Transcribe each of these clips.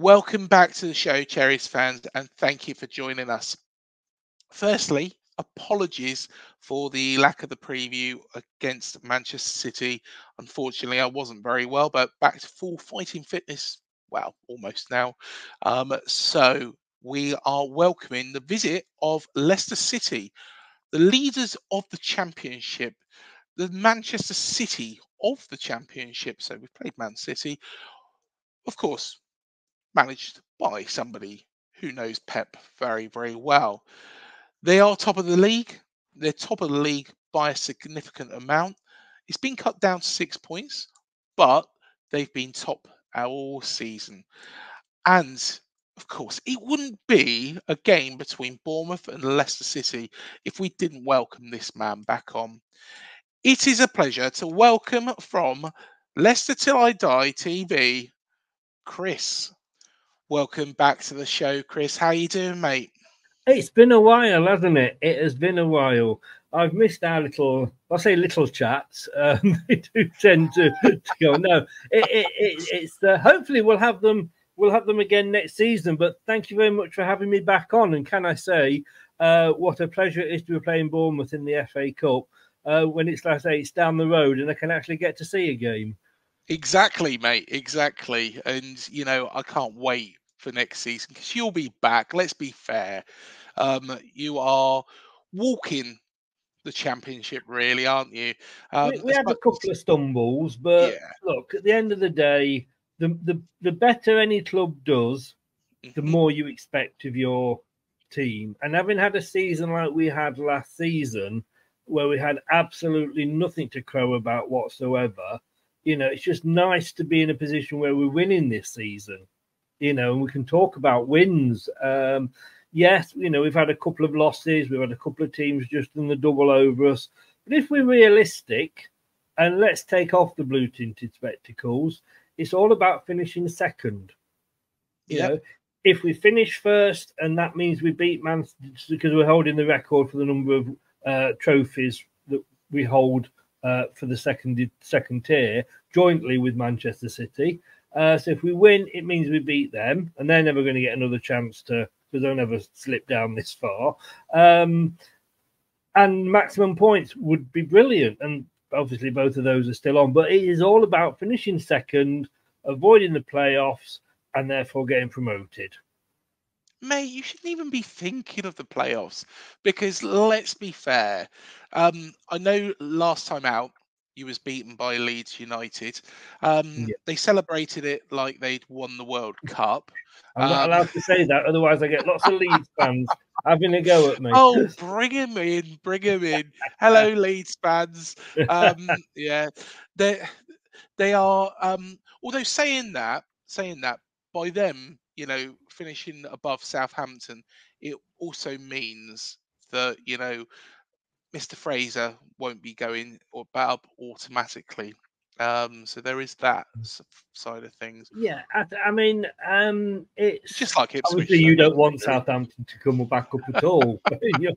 Welcome back to the show, Cherries fans, and thank you for joining us. Firstly, apologies for the lack of the preview against Manchester City. Unfortunately, I wasn't very well, but back to full fighting fitness, well, almost now. So we are welcoming the visit of Leicester City, the leaders of the Championship, the Manchester City of the Championship. So we played Man City, of course, managed by somebody who knows Pep very, very well. They are top of the league. They're top of the league by a significant amount. It's been cut down to 6 points, but they've been top all season. And of course, it wouldn't be a game between Bournemouth and Leicester City if we didn't welcome this man back on. It is a pleasure to welcome from Leicester Till I Die TV, Chris. Welcome back to the show, Chris. How you doing, mate? It's been a while, hasn't it? It has been a while. I've missed our little chats. They do tend to go. No, it's hopefully we'll have them again next season. But thank you very much for having me back on. And can I say, what a pleasure it is to be playing Bournemouth in the FA Cup when it's, like I say, it's down the road and I can actually get to see a game. Exactly, mate. Exactly. And, you know, I can't wait for next season because you'll be back. Let's be fair. You are walking the Championship, really, aren't you? We had a couple of stumbles, but yeah. Look, at the end of the day, the better any club does, the more you expect of your team. And having had a season like we had last season, where we had absolutely nothing to crow about whatsoever, you know, it's just nice to be in a position where we're winning this season, you know, and we can talk about wins. Yes, you know, we've had a couple of losses. We've had a couple of teams just in the double over us. But if we're realistic, and let's take off the blue-tinted spectacles, it's all about finishing second. You know, if we finish first, and that means we beat Man City because we're holding the record for the number of trophies that we hold for the second tier jointly with Manchester City. So if we win, it means we beat them, and they're never going to get another chance to, because they'll never slip down this far. And maximum points would be brilliant. And obviously both of those are still on. But it is all about finishing second, avoiding the playoffs, and therefore getting promoted. Mate, you shouldn't even be thinking of the playoffs because let's be fair. I know last time out you was beaten by Leeds United. They celebrated it like they'd won the World Cup. I'm not allowed to say that, otherwise I get lots of Leeds fans having a go at me. Oh, bring him in, bring him in. Hello, Leeds fans. Yeah, they are. Although saying that by them, you know, finishing above Southampton, it also means that, you know, Mr. Fraser won't be going up automatically. So there is that side of things. Yeah, I mean, it's just like Ipswich. Obviously, you don't want Southampton to come back up at all.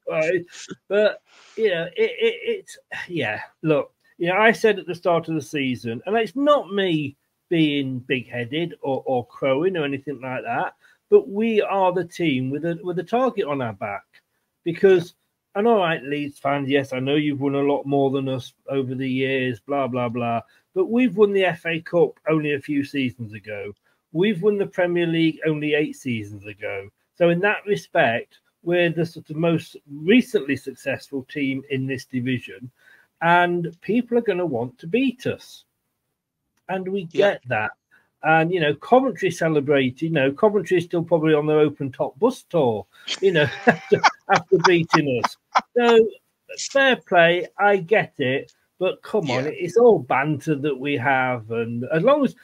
Right? But you know, it's yeah. Look, you know, I said at the start of the season, and it's not me being big-headed or crowing or anything like that, but we are the team with a target on our back because. And all right, Leeds fans, yes, I know you've won a lot more than us over the years, blah, blah, blah. But we've won the FA Cup only a few seasons ago. We've won the Premier League only 8 seasons ago. So in that respect, we're the sort of most recently successful team in this division. And people are going to want to beat us. And we get that. And, you know, Coventry celebrated, you know, Coventry is still probably on their open top bus tour, you know, after beating us. So, fair play, I get it. But come on, it's all banter that we have. And as long as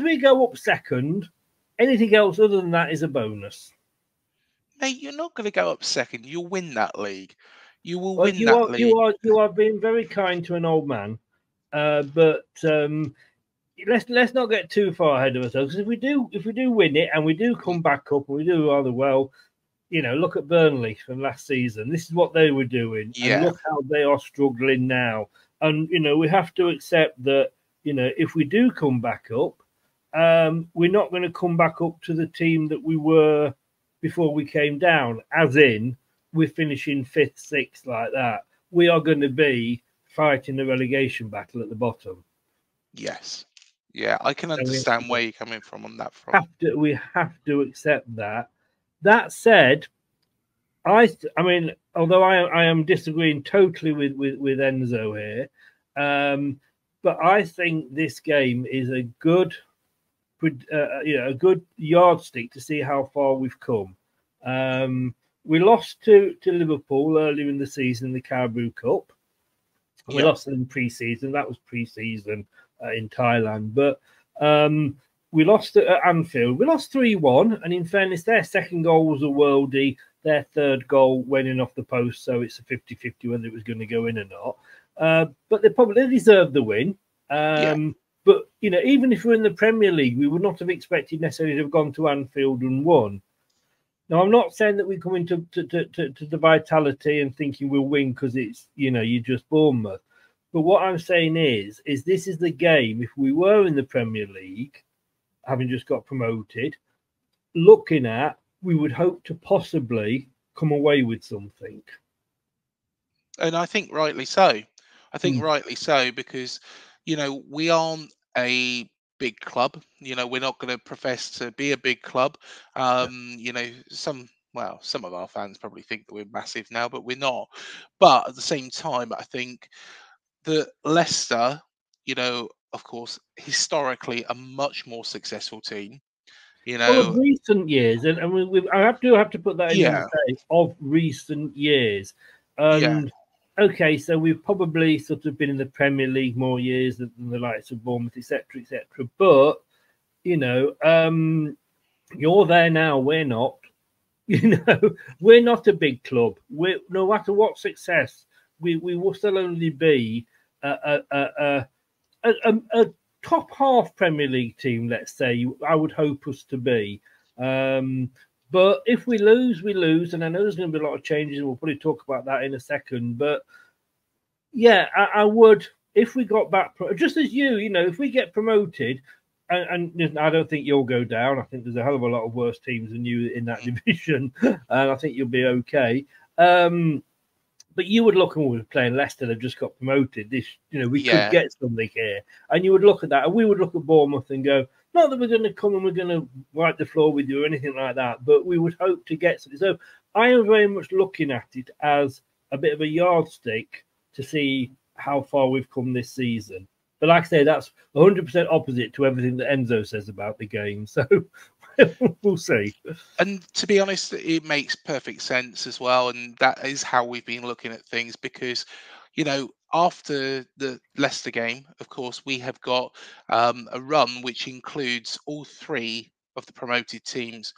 we go up second, anything else other than that is a bonus. Mate, you're not going to go up second. You'll win that league. You will win that league. You are being very kind to an old man. But... Let's not get too far ahead of ourselves. If we do win it and we do come back up and we do rather well, you know, look at Burnley from last season. This is what they were doing. And look how they are struggling now. And, you know, we have to accept that, you know, if we do come back up, we're not going to come back up to the team that we were before we came down, as in we're finishing 5th, 6th like that. We are going to be fighting the relegation battle at the bottom. Yes. Yeah, I can understand where you're coming from on that front. We have to accept that. That said, I mean, although I am disagreeing totally with Enzo here, but I think this game is a good, a good yardstick to see how far we've come. We lost to Liverpool earlier in the season in the Carabao Cup. We lost them pre-season. That was pre-season in Thailand. But we lost at Anfield. We lost 3-1. And in fairness, their second goal was a worldie. Their third goal went in off the post. So it's a 50-50 whether it was going to go in or not. But they deserved the win. But, even if we're in the Premier League, we would not have expected necessarily to have gone to Anfield and won. Now, I'm not saying that we come into the Vitality and thinking we'll win because it's, you're just Bournemouth. But what I'm saying is this is the game, if we were in the Premier League, having just got promoted, looking at, we would hope to possibly come away with something. And I think rightly so. I think rightly so because, we aren't a big club. We're not going to profess to be a big club. Some of our fans probably think that we're massive now, but we're not. But at the same time, I think that Leicester, of course, historically a much more successful team. Of recent years, and I have to put that in and say of recent years. And okay, so we've probably sort of been in the Premier League more years than the likes of Bournemouth, etc., etc. But you're there now. We're not. We're not a big club. No matter what success, we will still only be a top half Premier League team. Let's say I would hope us to be. But if we lose, we lose. And I know there's going to be a lot of changes, and we'll probably talk about that in a second. But yeah, I would, if we got back, just as if we get promoted, and I don't think you'll go down. I think there's a hell of a lot of worse teams than you in that division, and I think you'll be okay. But you would look, and we were playing Leicester, they've just got promoted. This, we could get something here. And you would look at that, and we would look at Bournemouth and go, not that we're going to come and we're going to wipe the floor with you or anything like that, but we would hope to get something. So I am very much looking at it as a bit of a yardstick to see how far we've come this season. But like I say, that's 100% opposite to everything that Enzo says about the game. So we'll see. And to be honest, it makes perfect sense as well. And that is how we've been looking at things because, after the Leicester game, of course, we have got a run which includes all 3 of the promoted teams.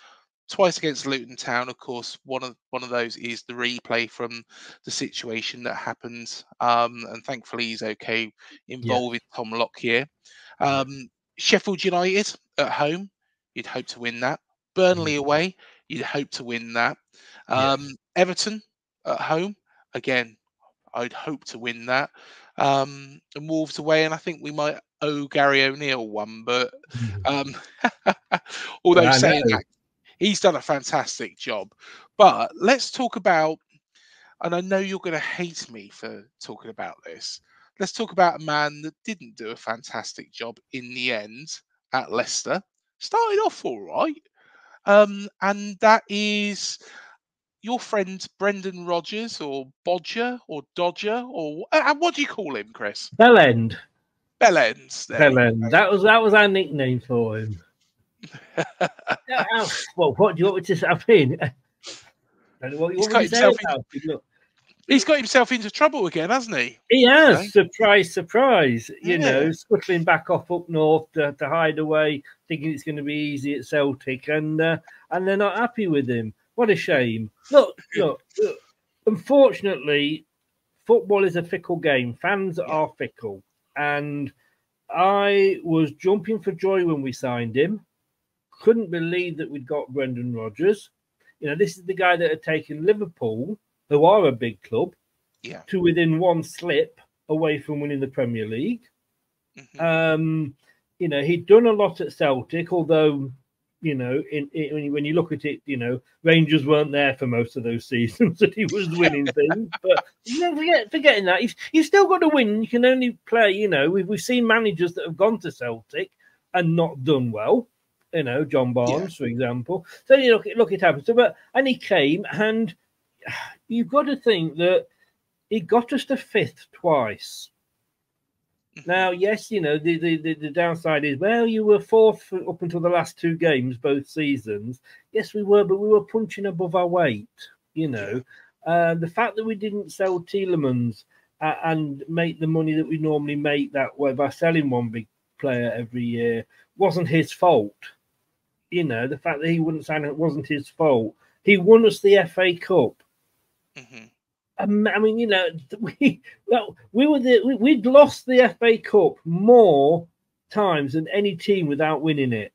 Twice against Luton Town, of course. One of those is the replay from the situation that happened, and thankfully he's okay, involving Tom Lockyer. Sheffield United at home, you'd hope to win that. Burnley away, you'd hope to win that. Everton at home, again, I'd hope to win that. And Wolves away, and I think we might owe Gary O'Neill one, but although saying that, he's done a fantastic job. But let's talk about, and I know you're going to hate me for talking about this, let's talk about a man that didn't do a fantastic job in the end at Leicester. Started off all right. And that is your friend Brendan Rodgers, or Bodger, or Dodger, or what do you call him, Chris? Bellend. Bellend. That was our nickname for him. Well, what do you want me to say? I mean, he's got himself into trouble again, hasn't he? He has. Surprise, surprise. Scuttling back off up north to hide away, thinking it's going to be easy at Celtic, and they're not happy with him. What a shame. Look. Unfortunately, football is a fickle game. Fans are fickle, and I was jumping for joy when we signed him. Couldn't believe that we'd got Brendan Rodgers. This is the guy that had taken Liverpool, who are a big club, to within one slip away from winning the Premier League. you know, he'd done a lot at Celtic, although, you know, when you look at it, you know, Rangers weren't there for most of those seasons that he was winning things. But you know, forgetting that, you've still got to win. You can only play, you know, we've seen managers that have gone to Celtic and not done well. You know, John Barnes, for example. So you look, it happens. So, and he came, and you've got to think that he got us to 5th twice. Now, yes, you know, the downside is, well, you were 4th up until the last 2 games, both seasons. Yes, we were, but we were punching above our weight, you know. The fact that we didn't sell Tielemans and make the money that we normally make that way by selling one big player every year wasn't his fault. You know, the fact that he wouldn't sign it wasn't his fault. He won us the FA Cup. I mean, you know, we'd lost the FA Cup more times than any team without winning it.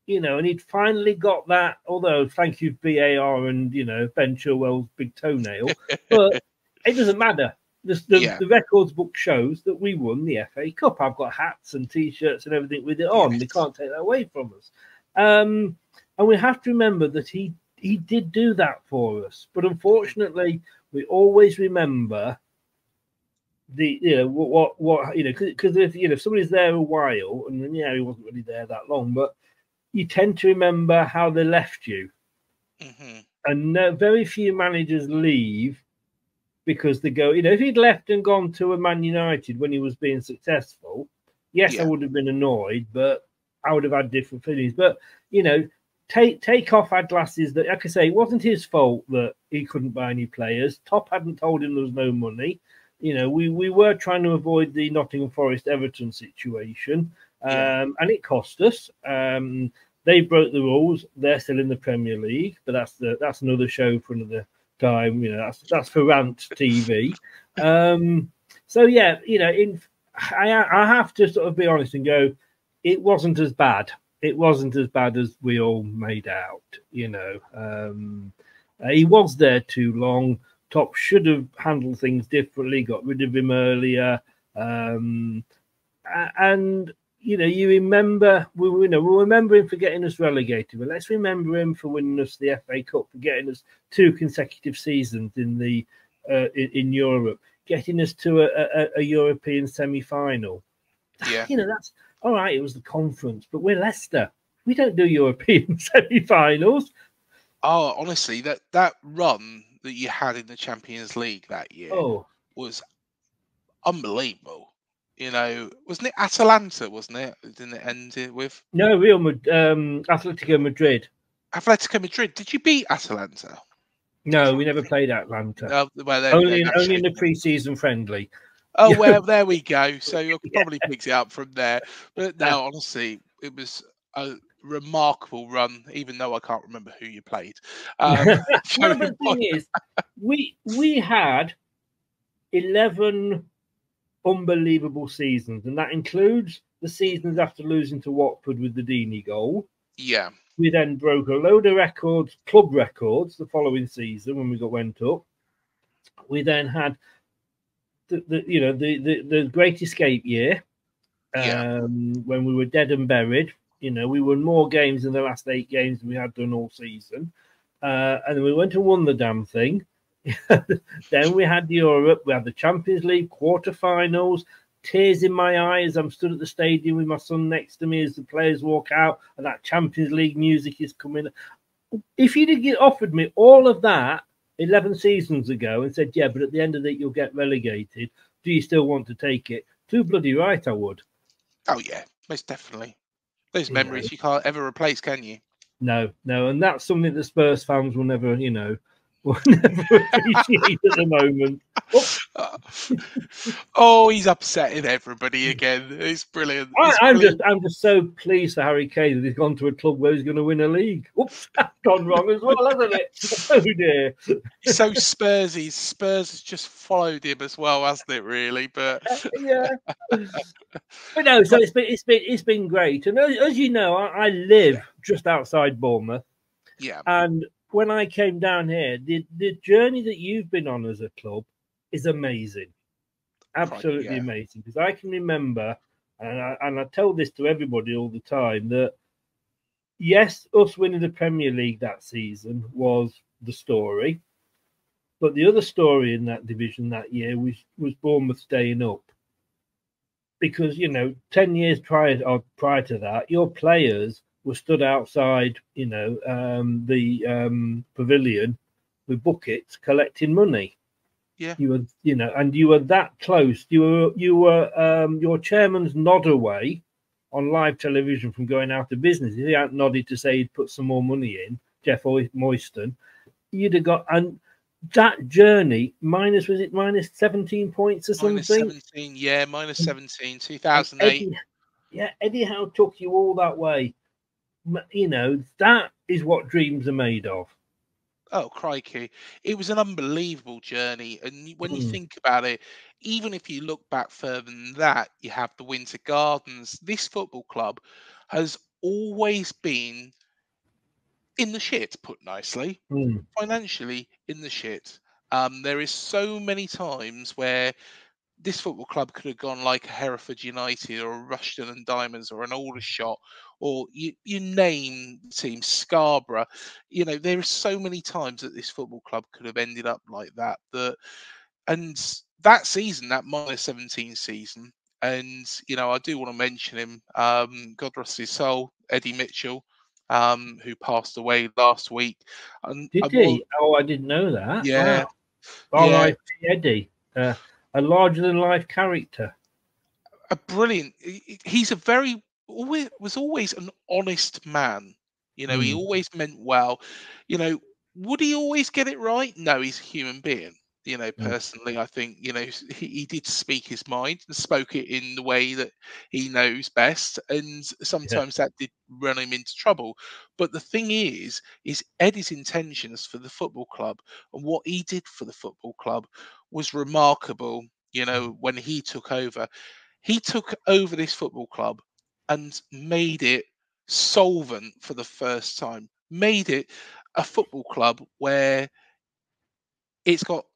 You know, and he'd finally got that. Although, thank you VAR and, you know, Ben Chilwell's big toenail, but it doesn't matter. The records book shows that we won the FA Cup. I've got hats and T-shirts and everything with it on. Yes. They can't take that away from us. And we have to remember that he did do that for us. But unfortunately, we always remember the, you know, what you know, because if, you know, if somebody's there a while, and yeah, he wasn't really there that long, but you tend to remember how they left you. And very few managers leave because they go, you know, if he'd left and gone to a Man United when he was being successful, yes, I would have been annoyed, but I would have had different feelings. But, you know, take off our glasses that, like I say, it wasn't his fault that he couldn't buy any players. Top hadn't told him there was no money. You know, we were trying to avoid the Nottingham Forest Everton situation, and it cost us. They broke the rules. They're still in the Premier League, but that's another show for another time. You know, that's for Rant TV. So yeah, you know, I have to sort of be honest and go, it wasn't as bad. It wasn't as bad as we all made out. You know, he was there too long. Top should have handled things differently. Got rid of him earlier, and you know, you remember we'll remember him for getting us relegated, but let's remember him for winning us the FA Cup, for getting us 2 consecutive seasons in the in Europe, getting us to a European semi-final. Yeah, you know, that's all right. It was the conference, but we're Leicester. We don't do European semi-finals. Oh, honestly, that run that you had in the Champions League that year was unbelievable. You know, wasn't it Atalanta? Wasn't it? Didn't it end with? No, Atletico Madrid. Atletico Madrid. Did you beat Atalanta? No, we never played Atlanta. Well, only in the pre-season friendly. Oh well, there we go. So you probably picked it up from there. But no, honestly, it was a remarkable run, even though I can't remember who you played. No, but the thing is, we had 11 unbelievable seasons, and that includes the seasons after losing to Watford with the Deeney goal. Yeah. We then broke a load of records, club records, the following season when we went up. We then had the Great Escape year, when we were dead and buried. You know, we won more games in the last 8 games than we had done all season. And then we went and won the damn thing. Then we had Europe. We had the Champions League quarterfinals. Tears in my eyes. I'm stood at the stadium with my son next to me as the players walk out, and that Champions League music is coming. If you'd offered me all of that 11 seasons ago and said, yeah, but at the end of it, you'll get relegated, do you still want to take it? Too bloody right, I would. Oh, yeah, most definitely. Those memories you can't ever replace, can you? No. And that's something that Spurs fans will never, will never appreciate at the moment. Oh, he's upsetting everybody again. It's brilliant. I'm just so pleased for Harry Kane that he's gone to a club where he's going to win a league. Oops, that's gone wrong as well, hasn't it? Oh dear. He's so Spursy. Spurs has just followed him as well, hasn't it? Really, but yeah. But no, so it's been great, and as you know, I live just outside Bournemouth. Yeah, and when I came down here, the journey that you've been on as a club is amazing. Absolutely amazing. Because I can remember and I tell this to everybody all the time, that yes, us winning the Premier League that season was the story, but the other story in that division that year was Bournemouth staying up. Because, 10 years prior to that, your players were stood outside, the pavilion with buckets collecting money. Yeah. You were, and you were that close. You were your chairman's nod away on live television from going out of business. If he hadn't nodded to say he'd put some more money in, Jeff Moyston, you'd have got, and that journey minus 17 points or something? Minus 17, yeah, minus 17, 2008. Eddie Howe took you all that way. That is what dreams are made of. Oh, crikey. It was an unbelievable journey. And when you think about it, even if you look back further than that, you have the Winter Gardens. This football club has always been in the shit, put nicely, financially in the shit. There is so many times where this football club could have gone like a Hereford United or a Rushden and Diamonds or an Aldershot, or you name the team, Scarborough. There are so many times that this football club could have ended up like that. And that season, that minus 17 season, and I do want to mention him, God rest his soul, Eddie Mitchell, who passed away last week. And Did he? Oh, I didn't know that. Yeah. Wow. Yeah. R.I.P. Eddie. A larger-than-life character. A brilliant. He's was always an honest man. He always meant well. Would he always get it right? No, he's a human being. Personally, I think, he did speak his mind and spoke it in the way that he knows best. And sometimes that did run him into trouble. But the thing is Eddie's intentions for the football club and what he did for the football club was remarkable. When he took over this football club and made it solvent for the first time, made it a football club where it's got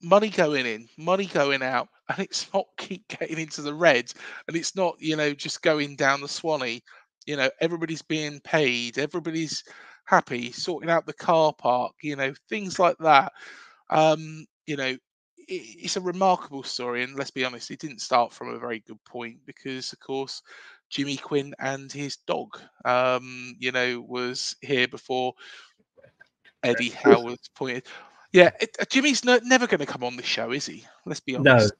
money going in, money going out, and it's not keep getting into the red, and it's not, just going down the Swanee. Everybody's being paid, everybody's happy, sorting out the car park, things like that. It's a remarkable story, and let's be honest, it didn't start from a very good point because, of course, Jimmy Quinn and his dog, was here before Eddie Howe was appointed. Yeah, Jimmy's never going to come on the show, is he? Let's be honest.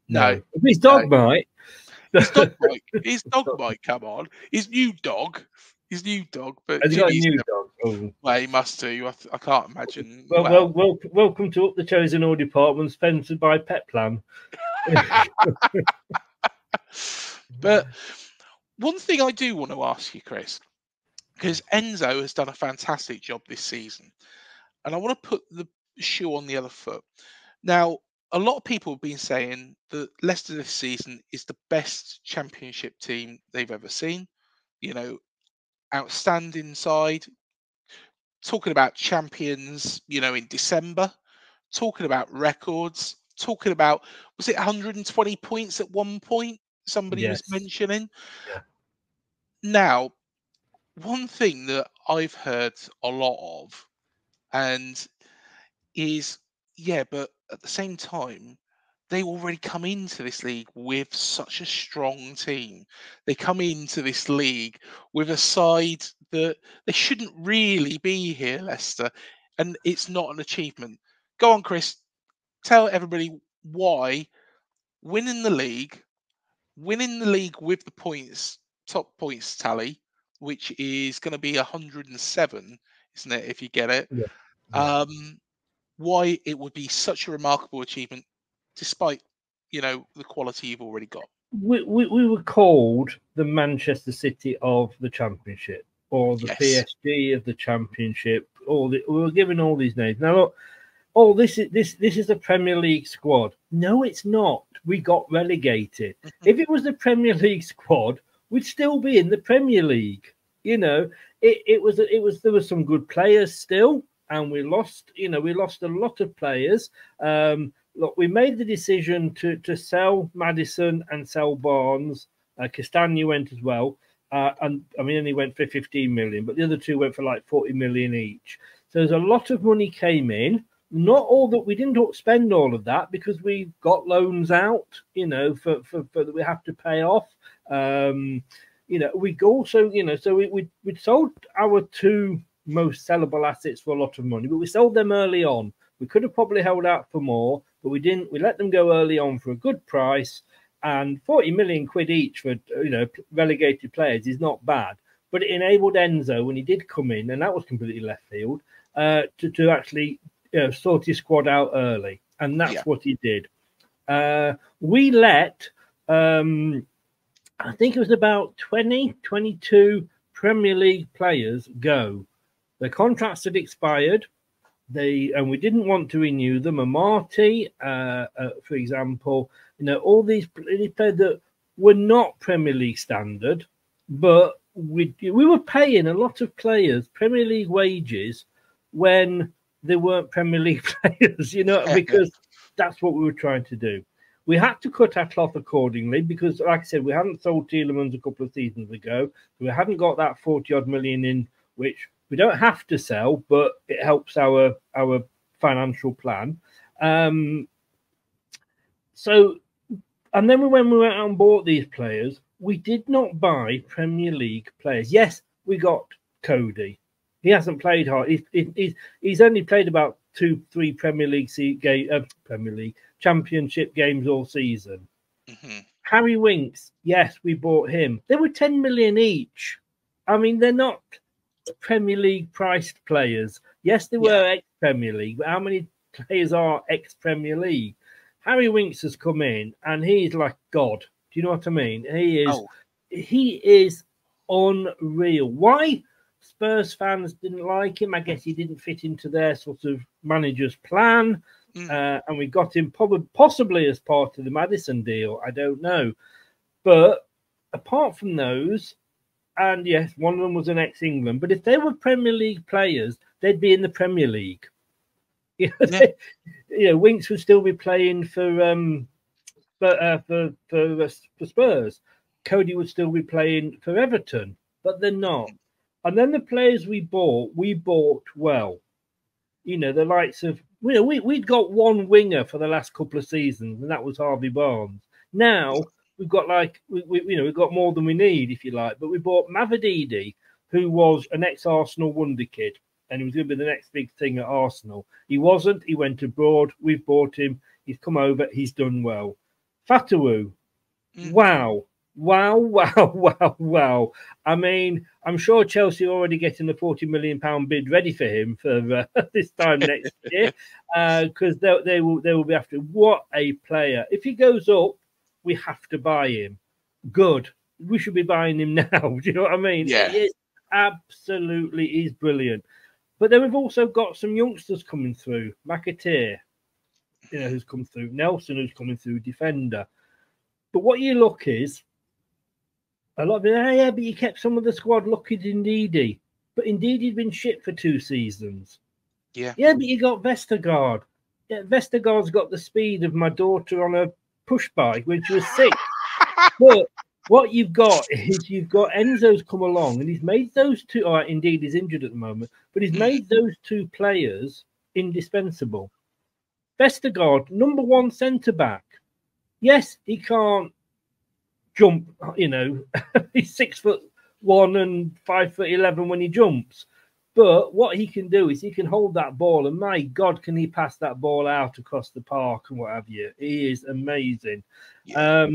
No. His dog might. His dog might come on. His new dog. But has he got a new dog? Oh. Well, he must do. I can't imagine. Welcome to Up the Chosen All Department, sponsored by Pet Plan. But one thing I do want to ask you, Chris, because Enzo has done a fantastic job this season, and I want to put the shoe on the other foot. Now, a lot of people have been saying that Leicester this season is the best championship team they've ever seen. Outstanding side. Talking about champions, in December. Talking about records. Talking about, was it 120 points at one point? Somebody was mentioning. Yeah. Now, one thing that I've heard a lot of, and is, but at the same time, they already come into this league with such a strong team. They come into this league with a side that they shouldn't really be here, Leicester, and it's not an achievement. Go on, Chris. Tell everybody why winning the league with the top points tally, which is going to be 107, isn't it, if you get it? Yeah. Why it would be such a remarkable achievement, despite the quality you've already got. We were called the Manchester City of the Championship, or the PSG of the Championship. We were given all these names. Now look, this is the Premier League squad. No, it's not. We got relegated. If it was the Premier League squad, we'd still be in the Premier League. There was some good players still. And we lost a lot of players. Look, we made the decision to sell Maddison and sell Barnes Castagna went as well. And I mean, only went for 15 million, but the other two went for like 40 million each. So there's a lot of money came in. Not all that we didn't spend all of that because we got loans out, you know, for that we have to pay off. You know, we also, you know, so we sold our two most sellable assets for a lot of money, but we sold them early on. We could have probably held out for more, but we didn't. We let them go early on for a good price, and 40 million quid each for, you know, relegated players is not bad. But it enabled Enzo when he did come in, and that was completely left field, to actually, you know, sort his squad out early, and that's what he did. We let, I think it was about 22 Premier League players go. Their contracts had expired. And we didn't want to renew them. Amati, for example, you know, all these players that were not Premier League standard, but we were paying a lot of players Premier League wages when they weren't Premier League players, you know, because that's what we were trying to do. We had to cut our cloth accordingly because, like I said, we hadn't sold Tielemans a couple of seasons ago. We hadn't got that 40-odd million in, which we don't have to sell, but it helps our financial plan. So, and then when we went out and bought these players, we did not buy Premier League players. Yes, we got Cody. He hasn't played hard. He's only played about 2-3 Premier League Championship games all season. Harry Winks, yes, we bought him. They were 10 million each. I mean, they're not Premier League priced players. Yes, they were ex-Premier League, but how many players are ex-Premier League? Harry Winks has come in, and he's like God. Do you know what I mean? He is unreal. Why Spurs fans didn't like him? I guess he didn't fit into their sort of manager's plan. And we got him possibly as part of the Maddison deal. I don't know. But apart from those, and yes, one of them was an ex-England, but if they were Premier League players, they'd be in the Premier League. You know, Winks would still be playing for Spurs. Cody would still be playing for Everton, but they're not. And then the players we bought well. You know, the likes of, you know, we'd got one winger for the last couple of seasons, and that was Harvey Barnes. Now we've got we've got more than we need, if you like. But we bought Mavididi, who was an ex-Arsenal wonder kid, and he was going to be the next big thing at Arsenal. He wasn't. He went abroad. We've bought him. He's come over. He's done well. Fatawu, wow. I mean, I'm sure Chelsea are already getting the £40 million bid ready for him for this time next year, because they will be after. What a player! If he goes up, we have to buy him. Good. We should be buying him now. Do you know what I mean? Yeah. He is absolutely, he's brilliant. But then we've also got some youngsters coming through. McAteer, you know, who's come through. Nelson, who's coming through, defender. But what you look is, a lot of it, yeah, but you kept some of the squad. Look at Ndidi. But Ndidi'd been shit for 2 seasons. Yeah, but you got Vestergaard. Yeah, Vestergaard's got the speed of my daughter on a push bike when she was 6. But what you've got is you've got Enzo's come along and he's made those two. All right, indeed, he's injured at the moment, but he's made those 2 players indispensable. Vestergaard, number 1 centre back. Yes, he can't jump. You know, he's 6'1" and 5'11" when he jumps. But what he can do is he can hold that ball, and my God, can he pass that ball out across the park and what have you? He is amazing. Yeah.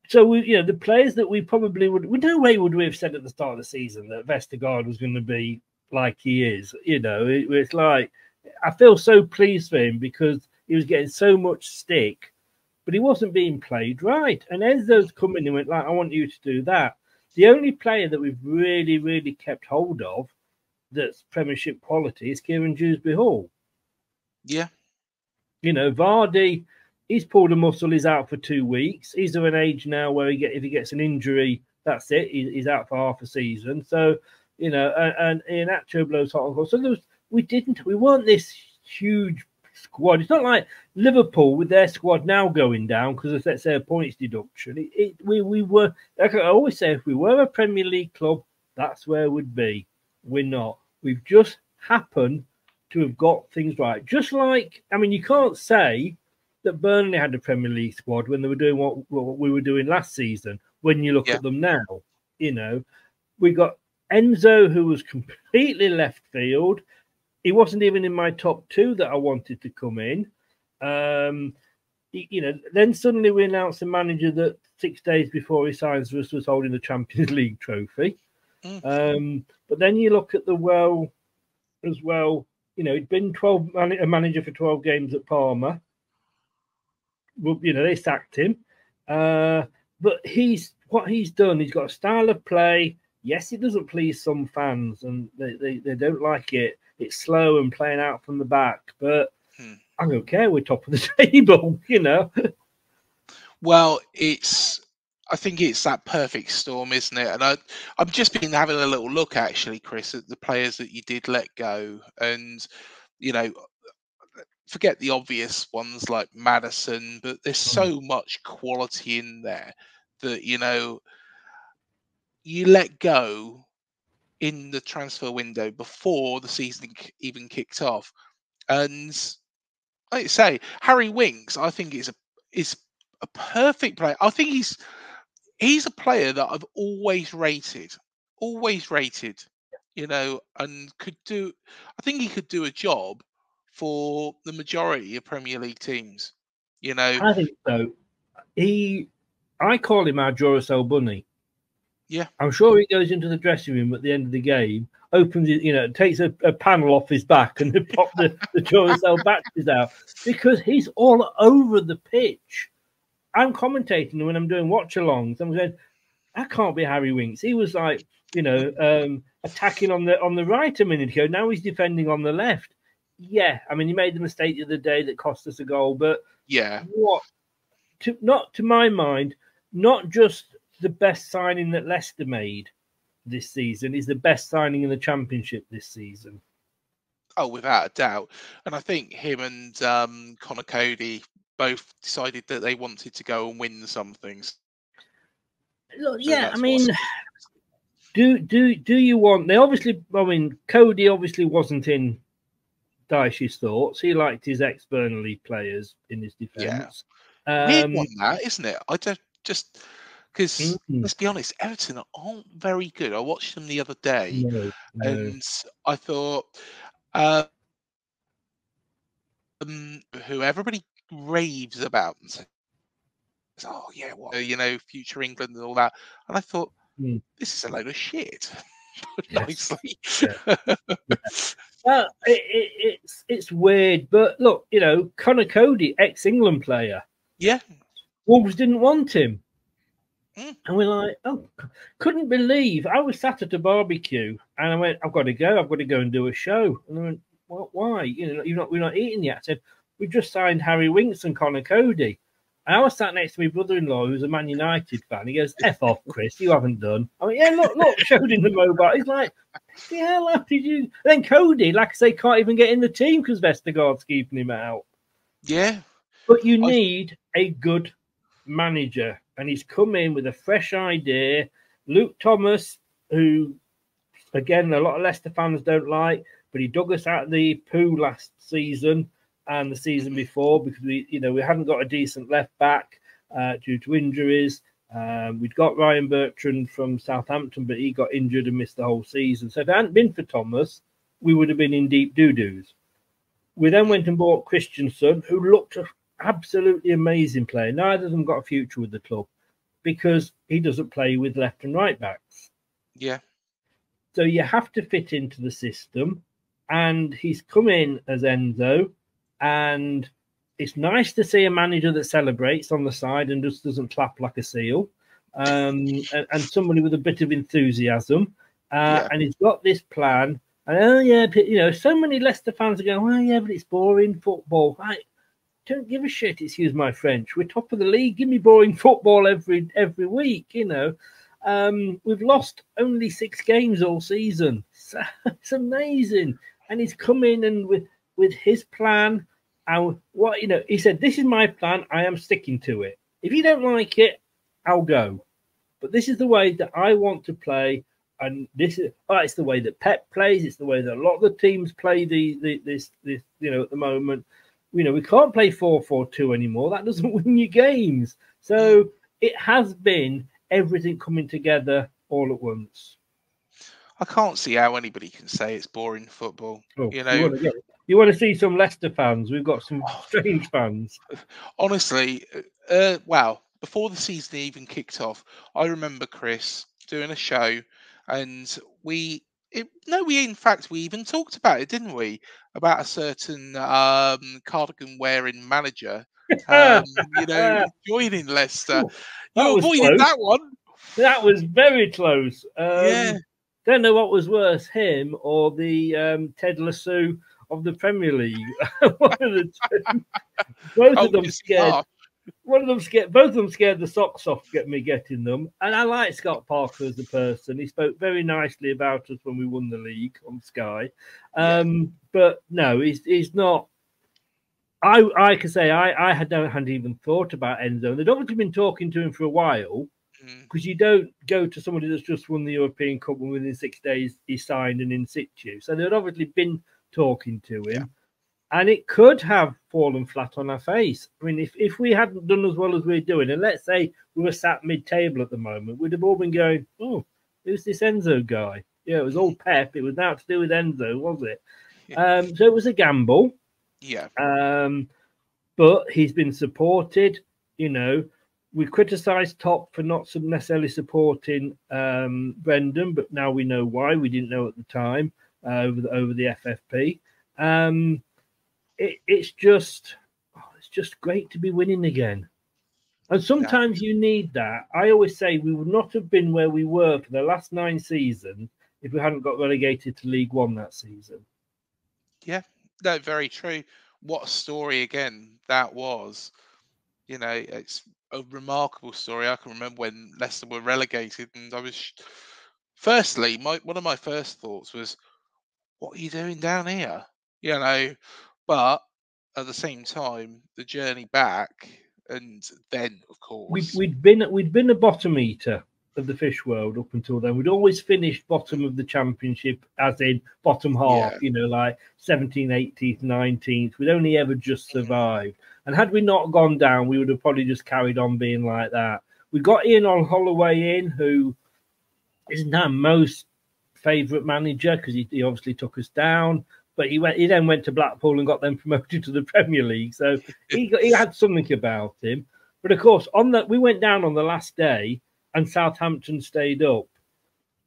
So we, you know, the players that we probably would, no way would we have said at the start of the season that Vestergaard was going to be like he is. You know, it's like, I feel so pleased for him because he was getting so much stick, but he wasn't being played right. And Enzo's come in and went like, I want you to do that. The only player that we've really, really kept hold of that's Premiership quality is Kieran Dewsbury-Hall. Yeah. You know, Vardy, he's pulled a muscle. He's out for 2 weeks. He's of an age now where if he gets an injury, that's it. He's out for half a season. So, you know, and Iheanacho blows hot and cold. So we weren't this huge squad. It's not like Liverpool with their squad now going down because of, let's say, a points deduction. We were, like I always say, if we were a Premier League club, that's where we'd be. We're not. We've just happened to have got things right. Just like, I mean, you can't say that Burnley had a Premier League squad when they were doing what we were doing last season. When you look at them now, you know, we got Enzo, who was completely left field. He wasn't even in my top 2 that I wanted to come in. You know, then suddenly we announced a manager that 6 days before he signs for us was holding the Champions League trophy. But then you look at the as well. You know, he'd been a manager for 12 games at Parma. Well, you know, they sacked him. But what he's done, he's got a style of play. Yes, it doesn't please some fans, and they don't like it. It's slow and playing out from the back. But I don't care. We're top of the table, you know. Well, I think it's that perfect storm, isn't it? And I've just been having a little look, actually, Chris, at the players that you did let go. And, you know, forget the obvious ones like Maddison, but there's so much quality in there that, you know, you let go in the transfer window before the season even kicked off. And like I say, Harry Winks, I think is a perfect player. I think he's a player that I've always rated, you know, and I think he could do a job for the majority of Premier League teams, you know. I think so. I call him our Duracell bunny. Yeah. I'm sure he goes into the dressing room at the end of the game, opens it, you know, takes a panel off his back and pop the Duracell batteries out because he's all over the pitch. I'm commentating when I'm doing watch-alongs. I'm going, that can't be Harry Winks. He was like, you know, attacking on the right a minute ago. Now he's defending on the left. Yeah, I mean, he made the mistake the other day that cost us a goal, but yeah, not to my mind, not just the best signing that Leicester made this season, is the best signing in the Championship this season. Oh, without a doubt. And I think him and Connor Cody both decided that they wanted to go and win some things. Look, yeah, I mean, do you want? They obviously, I mean, Cody obviously wasn't in Dyche's thoughts. He liked his ex-Burnley players in his defence. Yeah. Weird one, that, isn't it? I just because let's be honest, Everton aren't very good. I watched them the other day, and I thought who everybody raves about and says, "Oh yeah, what, you know, future England and all that," and I thought this is a load of shit. Nicely. Well, it's weird, but look, you know, Connor Cody, ex-England player. Yeah. Wolves didn't want him. And we're like, oh, couldn't believe. I was sat at a barbecue and I went, I've got to go and do a show. And I went, well, why? You know, we're not eating yet. I said, we just signed Harry Winks and Connor Cody. And I was sat next to my brother-in-law, who's a Man United fan. He goes, F off, Chris, you haven't done. I went, yeah, look, showed him the mobile. He's like, the hell, how did you? And then Cody, like I say, can't even get in the team because Vestergaard's keeping him out. Yeah. But you need a good manager. And he's come in with a fresh idea. Luke Thomas, who, again, a lot of Leicester fans don't like, but he dug us out of the poo last season and the season before because we hadn't got a decent left back due to injuries. We'd got Ryan Bertrand from Southampton, but he got injured and missed the whole season. So if it hadn't been for Thomas, we would have been in deep doo-doos. We then went and bought Christensen, who looked an absolutely amazing player. Neither of them got a future with the club because he doesn't play with left and right backs. Yeah. So you have to fit into the system. And he's come in as Enzo. And it's nice to see a manager that celebrates on the side and just doesn't clap like a seal. And somebody with a bit of enthusiasm. And he's got this plan. And so many Leicester fans are going, well, yeah, but it's boring football. I don't give a shit, excuse my French. We're top of the league. Give me boring football every week, you know. We've lost only 6 games all season. So it's amazing. And he's come in and with his plan, And what he said, this is my plan. I am sticking to it. If you don't like it, I'll go. But this is the way that I want to play, and it's the way that Pep plays. It's the way that a lot of the teams play this at the moment. We can't play 4-4-2 anymore. That doesn't win you games. So it has been everything coming together all at once. I can't see how anybody can say it's boring football. Oh, you want to see some Leicester fans? We've got some strange fans. Honestly, wow. Before the season even kicked off, I remember Chris doing a show, and we in fact we even talked about it, didn't we? About a certain cardigan wearing manager, joining Leicester. You avoided that one. That was very close. Yeah. Don't know what was worse, him or the Ted Lasso of the Premier League. One of the two. Both of them scared. Both of them scared the socks off me getting them. And I like Scott Parker as a person. He spoke very nicely about us when we won the league on Sky. But no, he's not. I can say I hadn't even thought about Enzo. They'd obviously been talking to him for a while. Because you don't go to somebody that's just won the European Cup and within 6 days he signed and in situ. So they'd obviously been talking to him, and it could have fallen flat on our face. I mean, if we hadn't done as well as we're doing, and let's say we were sat mid-table at the moment, we'd have all been going, "Oh, who's this Enzo guy?" Yeah, it was all Pep. It was now to do with Enzo, was it? So it was a gamble. Yeah. But he's been supported. We criticised Top for not necessarily supporting Brendan, but now we know why. We didn't know at the time over the FFP. It's just great to be winning again. And sometimes you need that. I always say we would not have been where we were for the last 9 seasons if we hadn't got relegated to League One that season. Yeah, no, very true. What a story again that was. It's a remarkable story. I can remember when Leicester were relegated, and I was firstly, one of my first thoughts was, "What are you doing down here?" But at the same time, the journey back, and then of course we'd been a bottom eater of the fish world up until then. We'd always finished bottom of the championship, as in bottom half, like 17th, 18th, 19th. We'd only ever just survived. And had we not gone down, we would have probably just carried on being like that. We got Ian on Holloway who isn't our most favourite manager because he obviously took us down. But he then went to Blackpool and got them promoted to the Premier League. So he had something about him. But of course, we went down on the last day, and Southampton stayed up.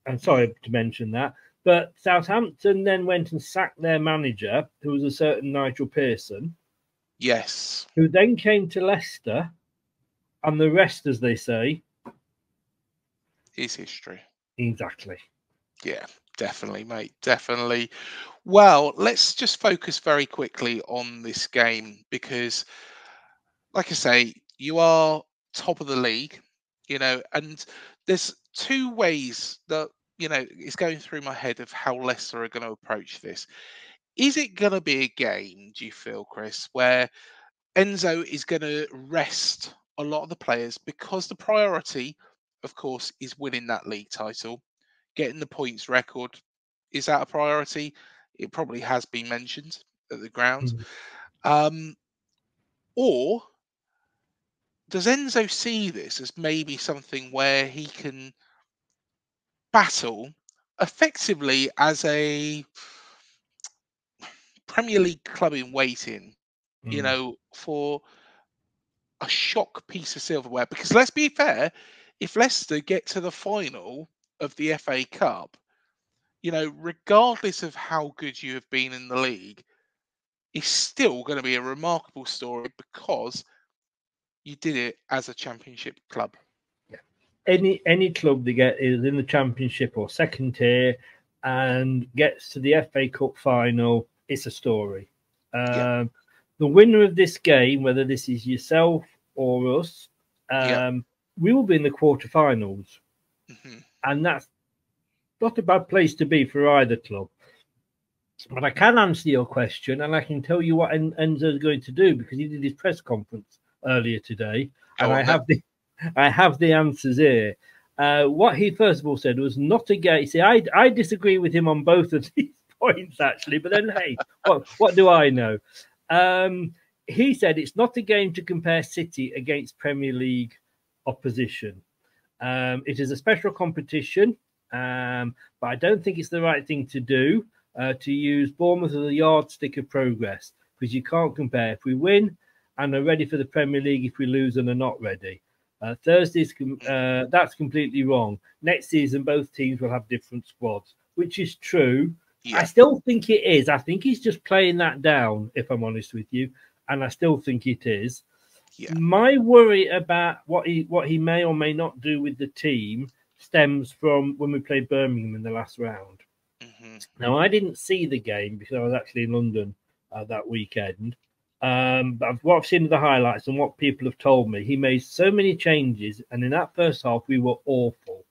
I'm sorry to mention that. But Southampton then went and sacked their manager, who was a certain Nigel Pearson. Yes. Who then came to Leicester. And the rest, as they say, is history. Exactly. Yeah, definitely, mate. Definitely. Well, let's just focus very quickly on this game because, like I say, you are top of the league, and there's 2 ways that, it's going through my head of how Leicester are going to approach this. Is it going to be a game, do you feel, Chris, where Enzo is going to rest a lot of the players because the priority, of course, is winning that league title, getting the points record? Is that a priority? It probably has been mentioned at the ground. Or does Enzo see this as maybe something where he can battle effectively as a Premier League club in waiting, for a shock piece of silverware? Because let's be fair, if Leicester get to the final of the FA Cup, regardless of how good you have been in the league, it's still going to be a remarkable story because you did it as a championship club. Yeah. Any club that is in the championship or second tier and gets to the FA Cup final, it's a story. The winner of this game, whether this is yourself or us, we will be in the quarterfinals. And that's not a bad place to be for either club. But I can answer your question, and I can tell you what Enzo's going to do, because he did his press conference earlier today, and I have the answers here. What he first of all said was not a game. See, I disagree with him on both of these points actually, but then hey, what do I know? He said it's not a game to compare City against Premier League opposition. It is a special competition, but I don't think it's the right thing to do to use Bournemouth as a yardstick of progress, because you can't compare. If we win and are ready for the Premier League, if we lose and are not ready. Thursday's that's completely wrong. Next season, both teams will have different squads, which is true. Yeah. I still think it is. I think he's just playing that down, if I'm honest with you, and I still think it is. Yeah. My worry about what he may or may not do with the team stems from when we played Birmingham in the last round. Mm-hmm. Now, I didn't see the game because I was actually in London that weekend. But what I've seen of the highlights and what people have told me, he made so many changes, and in that first half we were awful.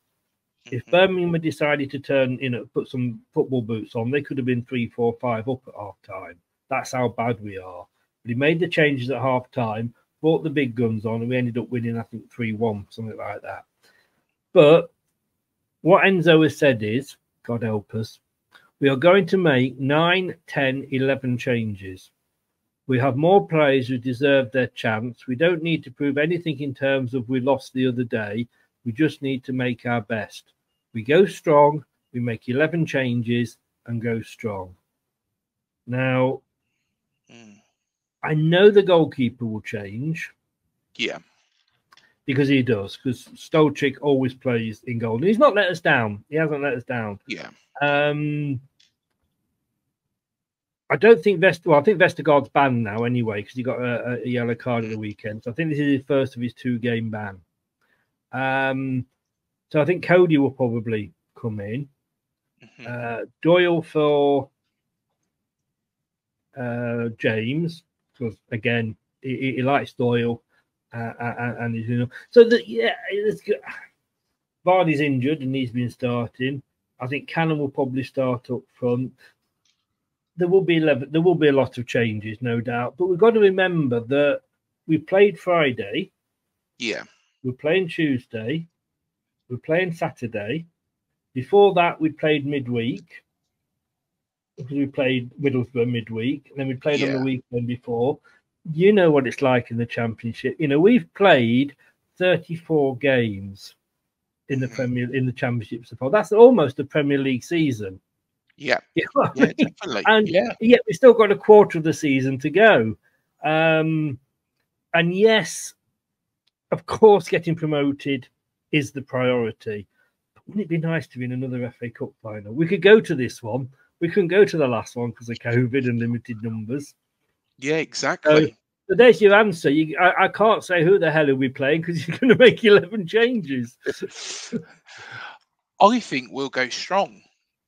Mm-hmm. If Birmingham had decided to turn, put some football boots on, they could have been 3-4-5 up at half time. That's how bad we are. But he made the changes at half time, brought the big guns on, and we ended up winning, I think, 3-1, something like that. But what Enzo has said is, God help us, we are going to make 9, 10, 11 changes. We have more players who deserve their chance. We don't need to prove anything in terms of we lost the other day. We just need to make our best. We go strong, we make 11 changes and go strong. Now, I know the goalkeeper will change. Yeah. Because he does. Because Stolchik always plays in goal. And he's not let us down. He hasn't let us down. Yeah. I don't think I think Vestergaard's banned now anyway, because he got a yellow card at the weekend. So I think this is his first of his 2-game ban. So I think Cody will probably come in. Mm-hmm. Doyle for James, because again, he likes Doyle, and he's so that it's good. Vardy's injured and he's been starting. I think Cannon will probably start up front. There will be a lot of changes, no doubt. But we've got to remember that we played Friday. Yeah. We're playing Tuesday. We're playing Saturday. Before that, we played midweek. Because we played Middlesbrough midweek. And then we played on the weekend before. You know what it's like in the Championship. We've played 34 games in the Championship so far. That's almost a Premier League season. Yeah, definitely. And yet we still got a quarter of the season to go. And yes, of course, getting promoted is the priority. But wouldn't it be nice to be in another FA Cup final? We could go to this one. We couldn't go to the last one because of COVID and limited numbers. Yeah, exactly. So there's your answer. I can't say who the hell will be playing because you're going to make 11 changes. I think we'll go strong.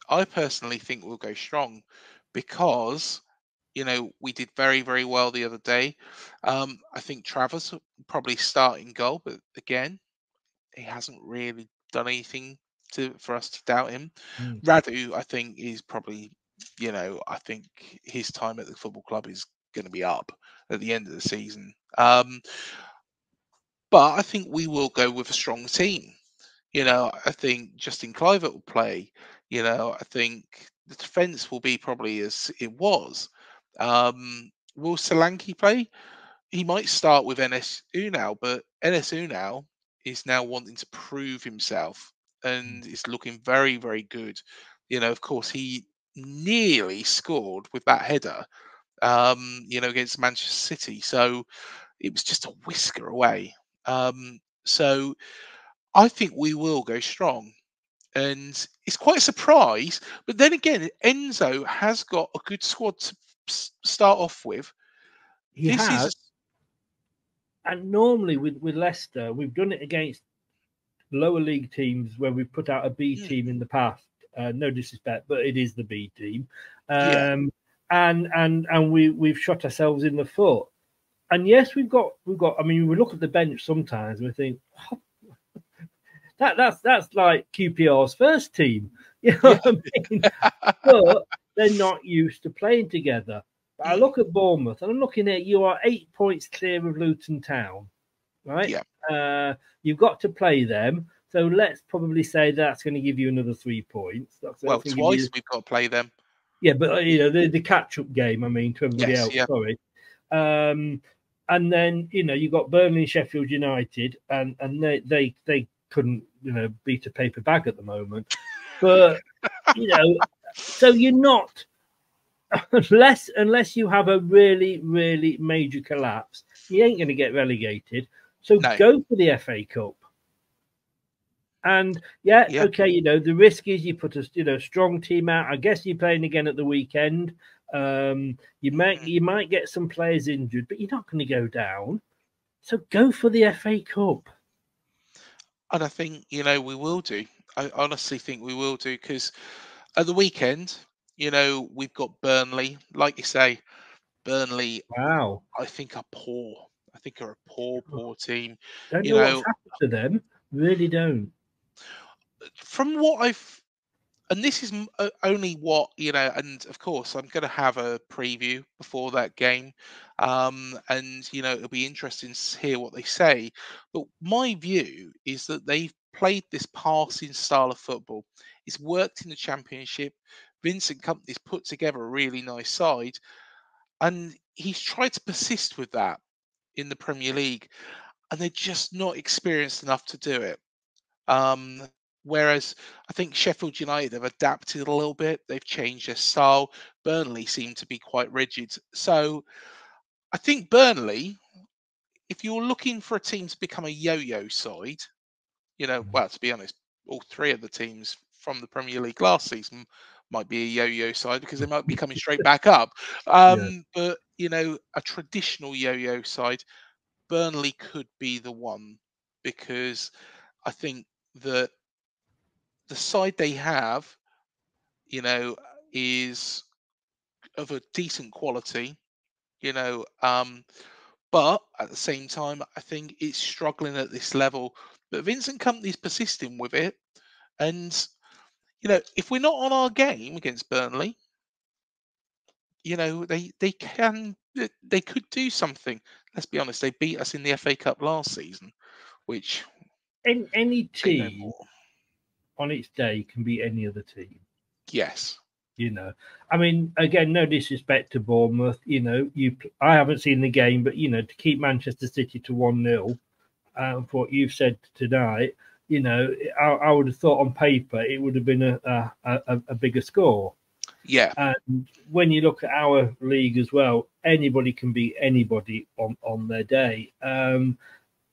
I personally think we'll go strong because, we did very, very well the other day. I think Travers will probably start in goal, but again, he hasn't really done anything for us to doubt him. Radu, I think, is probably, I think his time at the football club is going to be up at the end of the season. But I think we will go with a strong team. I think Justin Kluivert will play. I think the defence will be probably as it was. Will Solanke play? He might start with Enes Unal, but Enes Unal is now wanting to prove himself and is looking very, very good. Of course, he nearly scored with that header, against Manchester City. So it was just a whisker away. So I think we will go strong. And it's quite a surprise. But then again, Enzo has got a good squad to start off with. He has. And normally with Leicester, we've done it against lower league teams where we've put out a B team in the past. No disrespect, but it is the B team. And we've shot ourselves in the foot. And yes, we've got. I mean, we look at the bench sometimes and we think, oh, that's like QPR's first team. You know what I mean? But they're not used to playing together. But I look at Bournemouth, and I'm looking at you are 8 points clear of Luton Town, right? Yeah. You've got to play them. So let's probably say that's going to give you another 3 points. Well, twice we've got to play them. Yeah, but the catch-up game, I mean, to everybody else. Yeah. Sorry. And then you've got Burnley and Sheffield United, and they couldn't beat a paper bag at the moment. But so you're not unless you have a really, really major collapse, you ain't going to get relegated. So go for the FA Cup. And okay, the risk is you put a strong team out. I guess you're playing again at the weekend. You might get some players injured, but you're not going to go down. So go for the FA Cup. And I think we will do. I honestly think we will do, because at the weekend, we've got Burnley. Like you say, Burnley. Wow. I think are poor. I think are a poor team. Don't know what's happened to them. Really don't. From what and this is only what and of course I'm going to have a preview before that game, and it'll be interesting to hear what they say. But my view is that they've played this passing style of football. It's worked in the Championship. Vincent Kompany's put together a really nice side, and he's tried to persist with that in the Premier League, and they're just not experienced enough to do it. Whereas I think Sheffield United have adapted a little bit. They've changed their style. Burnley seem to be quite rigid. So I think Burnley, if you're looking for a team to become a yo-yo side, well, to be honest, all 3 of the teams from the Premier League last season might be a yo-yo side, because they might be coming straight back up. But, a traditional yo-yo side, Burnley could be the one, because I think that the side they have, is of a decent quality, but at the same time, I think it's struggling at this level. But Vincent Kompany's persisting with it, and if we're not on our game against Burnley, they could do something. Let's be honest, they beat us in the FA Cup last season, which any team on its day can beat any other team. Yes. I mean, again, no disrespect to Bournemouth. I haven't seen the game, but to keep Manchester City to 1-0, for what you've said tonight, I would have thought on paper it would have been a bigger score. Yeah. And when you look at our league as well, anybody can beat anybody on their day.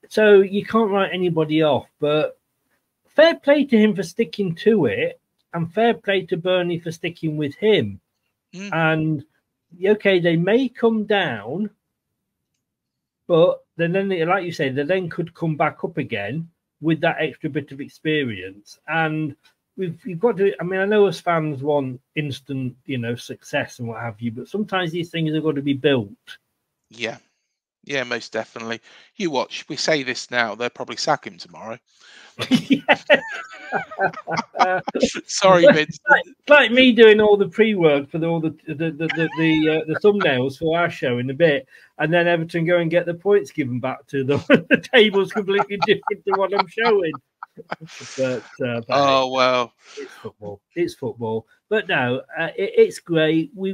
So you can't write anybody off, but fair play to him for sticking to it, and fair play to Burnley for sticking with him. And okay, they may come down, but then like you say, they then could come back up again with that extra bit of experience. And we've got to. I mean, I know as fans want instant, success and what have you, but sometimes these things have got to be built. Yeah. Yeah, most definitely. You watch. We say this now. They'll probably sack him tomorrow. Sorry, Vince. It's like me doing all the pre-work for all the thumbnails for our show in a bit, and then Everton go and get the points given back to them. The table's completely different to what I'm showing. But oh well, it's football. It's football. But no, it's great. We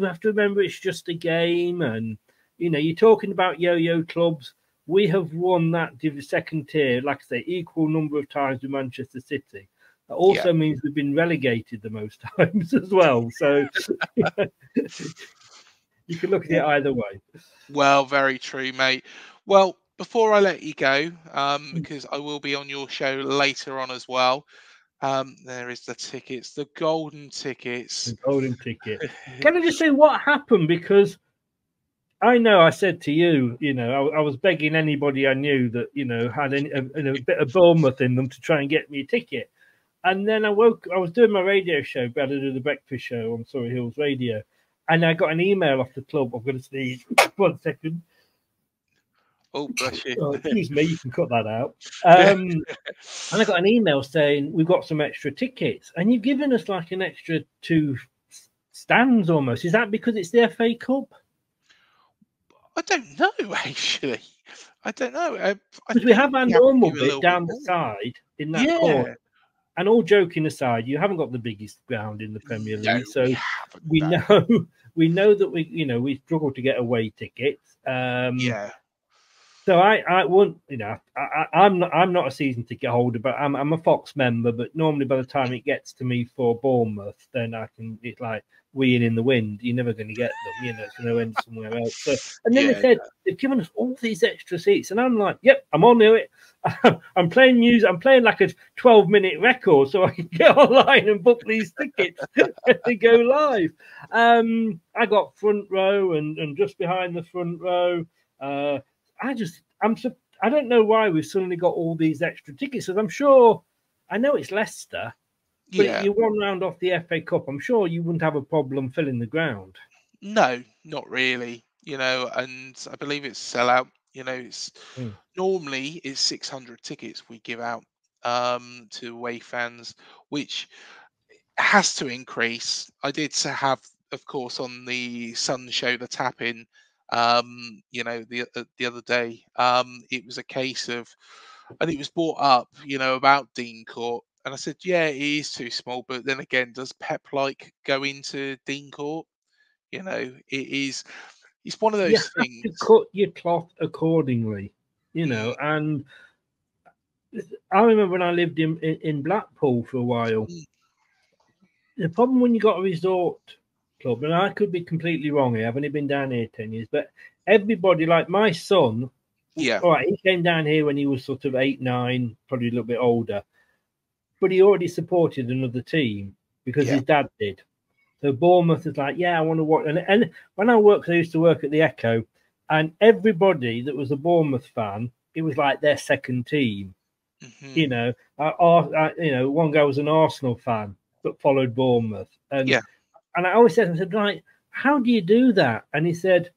have to remember it's just a game, and you're talking about yo-yo clubs. We have won that second tier, like I say, equal number of times with Manchester City. That also means we've been relegated the most times as well. So you can look at it either way. Well, very true, mate. Well, before I let you go, because I will be on your show later on as well, there is the tickets, the golden tickets. The golden ticket. Can I just say what happened? Because I know I said to you, I was begging anybody I knew that, had a bit of Bournemouth in them to try and get me a ticket. And then I was doing my radio show, about to do the breakfast show on Surrey Hills Radio. And I got an email off the club. I'm going to sneeze. 1 second. Oh, bless you. Oh, excuse me, you can cut that out. And I got an email saying, we've got some extra tickets. And you've given us like an extra 2 stands almost. Is that because it's the FA Cup? I don't know, actually. I don't know. I Because we think have our we have to normal give a bit little down bit the more. side in that Yeah. corner. And all joking aside, you haven't got the biggest ground in the Premier No, League, so we haven't. we No. know we know that we struggle to get away tickets. Yeah. So I wouldn't, I'm not a season ticket holder, but I'm a Fox member. But normally by the time it gets to me for Bournemouth, then it's like weeing in the wind. You're never going to get them, it's going to end somewhere else. So, and then they said they've given us all these extra seats, and I'm like, yep, I'm on to it. I'm playing music. I'm playing like a 12-minute record, so I can get online and book these tickets when they go live. I got front row and just behind the front row. I don't know why we've suddenly got all these extra tickets. Because I'm sure, I know it's Leicester, but you're one round off the FA Cup. I'm sure you wouldn't have a problem filling the ground. No, not really. And I believe it's sellout. It's normally it's 600 tickets we give out to away fans, which has to increase. I did have, of course, on the Sun show, the tap in. The other day, it was a case of, and it was brought up, about Dean Court, and I said, yeah, it is too small, but then again, does Pep like go into Dean Court? It's one of You those have things. to cut your cloth accordingly, and I remember when I lived in Blackpool for a while. The problem when you got a resort club, and I could be completely wrong here, I've only been down here 10 years, but everybody, like my son, all right, he came down here when he was sort of 8, 9, probably a little bit older, but he already supported another team because his dad did. So Bournemouth is like, yeah, I want to watch. And when I used to work at the Echo, and everybody that was a Bournemouth fan, it was like their second team. One guy was an Arsenal fan that followed Bournemouth, and I always said, right, how do you do that? And he said,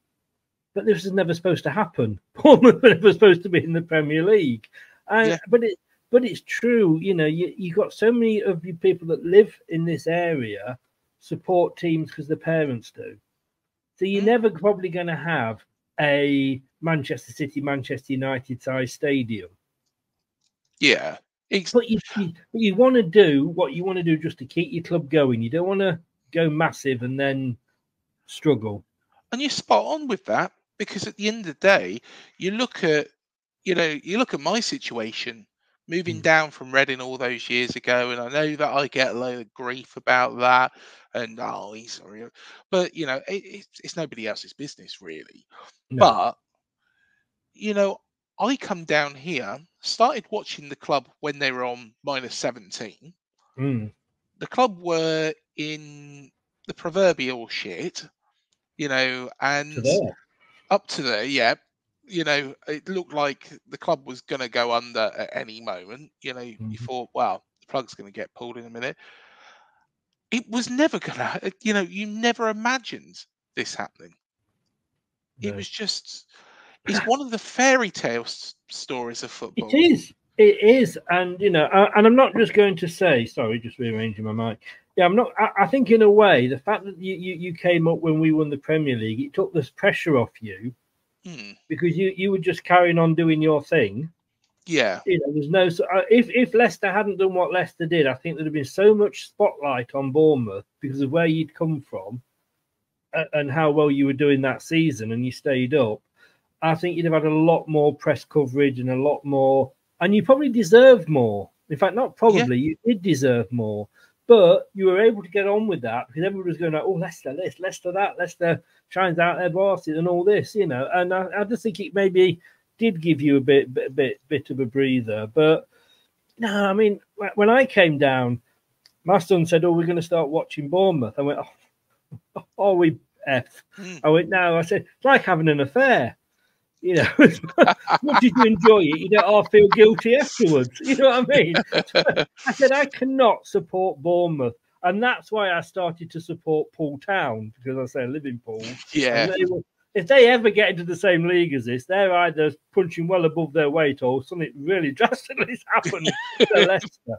but this was never supposed to happen. Bournemouth were never supposed to be in the Premier League, but it's true. You got so many of you people that live in this area support teams because the parents do. So you're never probably going to have a Manchester City, Manchester United size stadium. Yeah. But you want to do what you want to do just to keep your club going. You don't want to go massive and then struggle. And you're spot on with that, because at the end of the day, you look at my situation, moving down from Reading all those years ago, and I know that I get a load of grief about that, and he's sorry, but it's nobody else's business really. No. But I come down here, started watching the club when they were on -17. The club were in the proverbial shit, and up to there, it looked like the club was going to go under at any moment. You thought, well, the plug's going to get pulled in a minute. It was never going to, you never imagined this happening. No. It was just, it's one of the fairy tale stories of football. It is. And, and I'm not just going to say, sorry, just rearranging my mic. Yeah, I'm not. I think in a way, the fact that you came up when we won the Premier League, it took this pressure off you because you were just carrying on doing your thing. Yeah. There's no. If Leicester hadn't done what Leicester did, I think there'd have been so much spotlight on Bournemouth because of where you'd come from and how well you were doing that season, and you stayed up. I think you'd have had a lot more press coverage and a lot more, and you probably deserved more. In fact, not probably, you did deserve more. But you were able to get on with that because everybody was going like, oh, Leicester this, Leicester that, Leicester shines out their bosses and all this, And I just think it maybe did give you a bit of a breather. But no, I mean, when I came down, my son said, "Oh, we're going to start watching Bournemouth." I went, "Oh, we F." I went, "No." I said, "It's like having an affair." As much as you enjoy it, you don't all feel guilty afterwards. You know what I mean? So I said, I cannot support Bournemouth. And that's why I started to support Poole Town, because I say I live in Poole. Yeah. If they ever get into the same league as this, they're either punching well above their weight or something really drastically has happened to Leicester.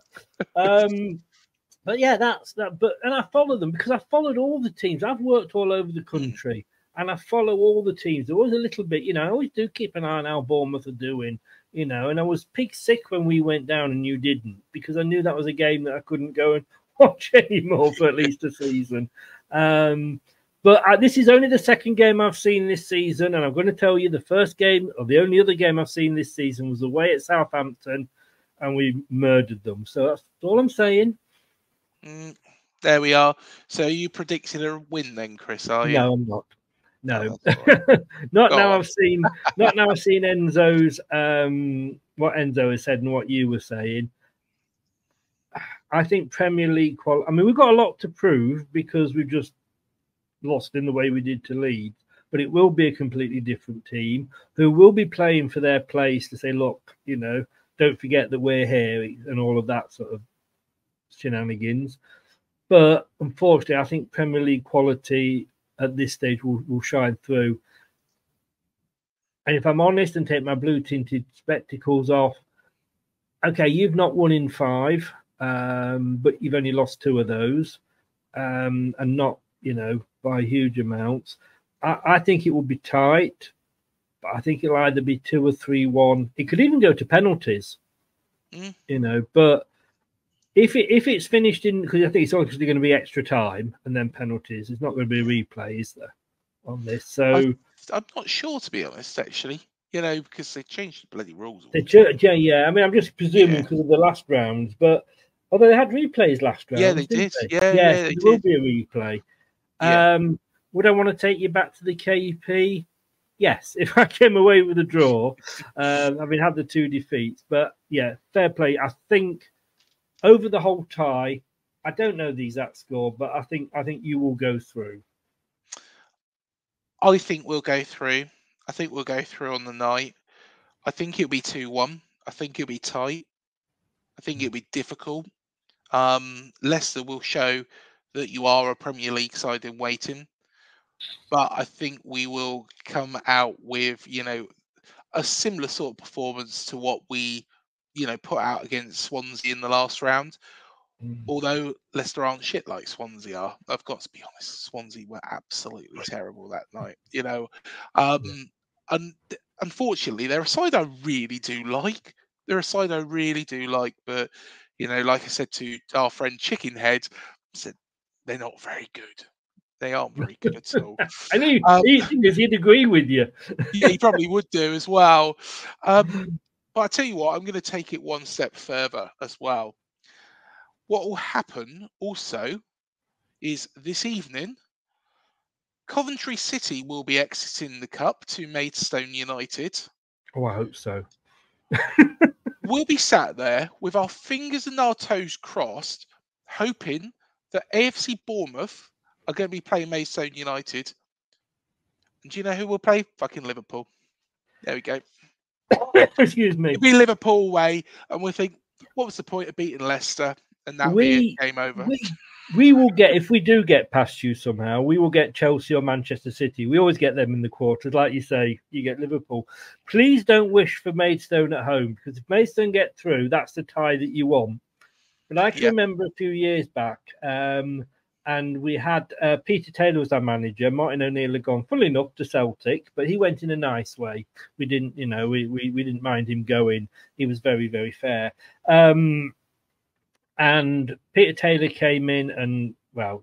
But yeah, that's that. But and I follow them because I followed all the teams. I've worked all over the country, and I follow all the teams. There was a little bit, I always do keep an eye on how Bournemouth are doing, And I was pig sick when we went down and you didn't, because I knew that was a game that I couldn't go and watch anymore for at least a season. But this is only the second game I've seen this season, and I'm going to tell you the first game, or the only other game I've seen this season, was away at Southampton, and we murdered them. So that's all I'm saying. There we are. So you predicted a win then, Chris, are you? No, I'm not. No, right. not now. I've seen Enzo's what Enzo has said and what you were saying. I think Premier League quality. I mean, we've got a lot to prove because we've just lost in the way we did to Leeds. But it will be a completely different team who will be playing for their place to say, look, don't forget that we're here and all of that sort of shenanigans. But unfortunately, I think Premier League quality at this stage will shine through. And if I'm honest and take my blue tinted spectacles off, okay, you've not won in 5, but you've only lost 2 of those, and not, by huge amounts. I think it will be tight, but I think it'll either be 2 or 3-1. It could even go to penalties, but if it's finished in, because I think it's obviously going to be extra time and then penalties. It's not going to be replays there on this. So I'm not sure, to be honest, actually, because they changed the bloody rules. Yeah. I mean, I'm just presuming because of the last rounds, but although they had replays last round. Yeah, they did. They? Yeah, there will be a replay. Yeah. Would I want to take you back to the KP? Yes, if I came away with a draw, having had the 2 defeats. But yeah, fair play. I think over the whole tie, I don't know the exact score, but I think you will go through. I think we'll go through. I think we'll go through on the night. I think it'll be 2-1. I think it'll be tight. I think it'll be difficult. Leicester will show that you are a Premier League side in waiting. But I think we will come out with, a similar sort of performance to what we, put out against Swansea in the last round. Although Leicester aren't shit like Swansea are, I've got to be honest. Swansea were absolutely terrible that night, And unfortunately, they're a side I really do like. They're a side I really do like, but like I said to our friend Chickenhead, said they're not very good. They aren't very good at all. I knew he'd agree with you. Yeah, he probably would do as well. But I tell you what, I'm going to take it one step further as well. What will happen also is this evening, Coventry City will be exiting the cup to Maidstone United. Oh, I hope so. We'll be sat there with our fingers and our toes crossed, hoping that AFC Bournemouth are going to be playing Maidstone United. And do you know who will play? Fucking Liverpool. There we go. Excuse me. It'll be Liverpool away, and we'll think, what was the point of beating Leicester? And that'll be it, game over. We will get, if we do get past you somehow, we will get Chelsea or Manchester City. We always get them in the quarters. Like you say, you get Liverpool. Please don't wish for Maidstone at home, because if Maidstone get through, that's the tie that you want. But I can remember a few years back, and we had Peter Taylor was our manager. Martin O'Neill had gone, full enough, to Celtic, but he went in a nice way. We didn't, we didn't mind him going. He was very, very fair. And Peter Taylor came in and, well,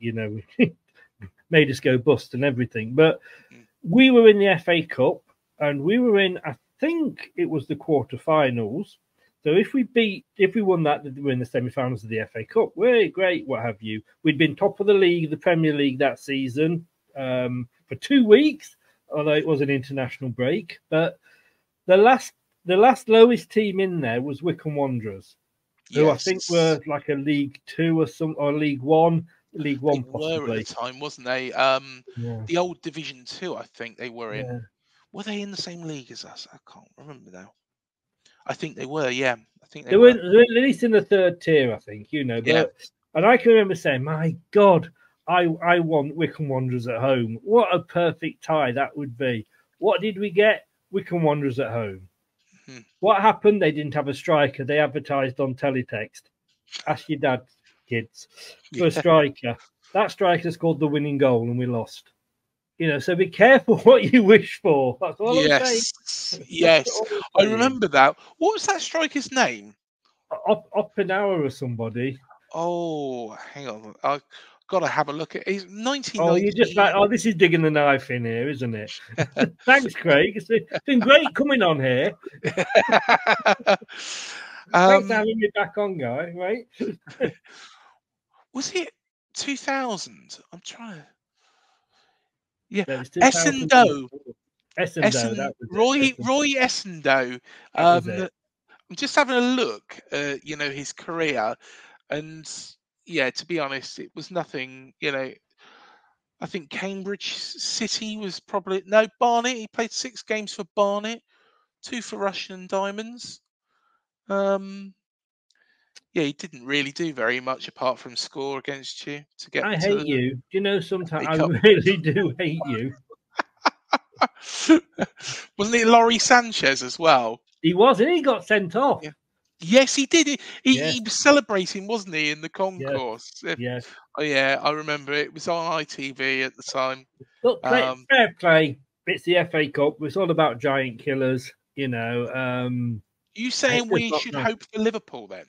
made us go bust and everything. But we were in the FA Cup, and we were in, I think it was the quarterfinals. So if we won that, we're in the semi-finals of the FA Cup. We're great, what have you. We'd been top of the league, the Premier League that season, for 2 weeks, although it was an international break. But the last lowest team in there was Wycombe Wanderers, who I think were like a League 2 or League 1. League 1 possibly. Were at the time, wasn't they? The old Division 2, I think they were in. Yeah. Were they in the same league as us? I can't remember now. I think they were, yeah. I think they were at least in the 3rd tier, I think, But, and I can remember saying, my God, I want Wycombe Wanderers at home. What a perfect tie that would be. What did we get? Wycombe Wanderers at home. What happened? They didn't have a striker. They advertised on teletext. Ask your dad. kids, for a striker. That striker scored the winning goal and we lost. You know, so be careful what you wish for. That's all I'm saying. Yes. I remember that. What was that striker's name? Oppenauer or somebody. Oh, hang on. I've got to have a look at it. He's 1990. Oh, you're just like, oh, this is digging the knife in here, isn't it? Thanks, Craig. It's been great coming on here. Thanks for having me back on, guy. Right? Was it 2000? I'm trying. Yeah, Essendon. Roy Essendon. I'm just having a look at, you know, his career, and yeah, to be honest, it was nothing. You know, I think Cambridge City was probably Barnet. He played 6 games for Barnet, 2 for Russian Diamonds. Yeah, he didn't really do very much apart from score against you to get. I hate you. Do you know, sometimes I really do hate you. Wasn't it Laurie Sanchez as well? He was, and he got sent off. Yeah. Yes, he did. He was celebrating, wasn't he, in the concourse? Yes. Oh, yeah, I remember it. It was on ITV at the time. Look, fair play. It's the FA Cup. It's all about giant killers, you know. You saying we should hope for Liverpool then?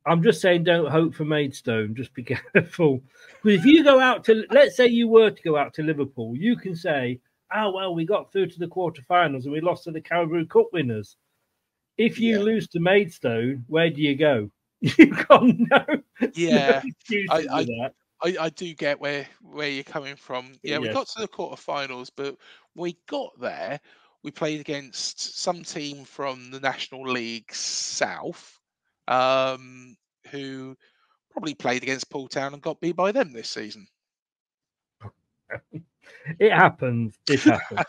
I'm just saying don't hope for Maidstone. Just be careful. Because if you go out to, let's say you were to go out to Liverpool, you can say, oh, well, we got through to the quarterfinals and we lost to the Carabao Cup winners. If you lose to Maidstone, where do you go? You've got no excuse for that. I do get where you're coming from. Yeah, we got to the quarterfinals, but we got there. We played against some team from the National League South, who probably played against Poole Town and got beat by them this season. It happens. It happens.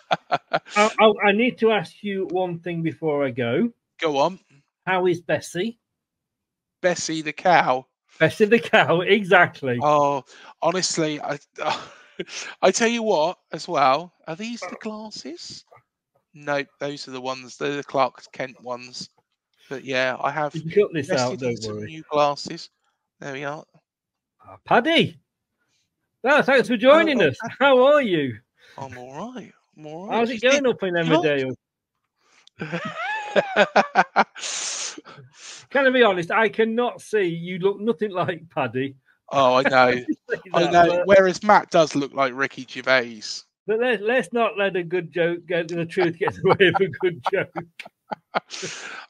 I need to ask you one thing before I go. Go on. How is Bessie? Bessie the cow. Bessie the cow, exactly. Oh, honestly, I tell you what, as well. Are these the glasses? No, those are the ones. They're the Clark Kent ones. But yeah, I have cut this out. Don't some worry. new glasses. There we are. Paddy. No, thanks for joining us. How are you? I'm all right. I'm all right. How's it going up in Emmerdale? Can I be honest? I cannot see. You look nothing like Paddy. Oh, I know. I know. Whereas Matt does look like Ricky Gervais. But let's not let a good joke get the truth get away of a good joke.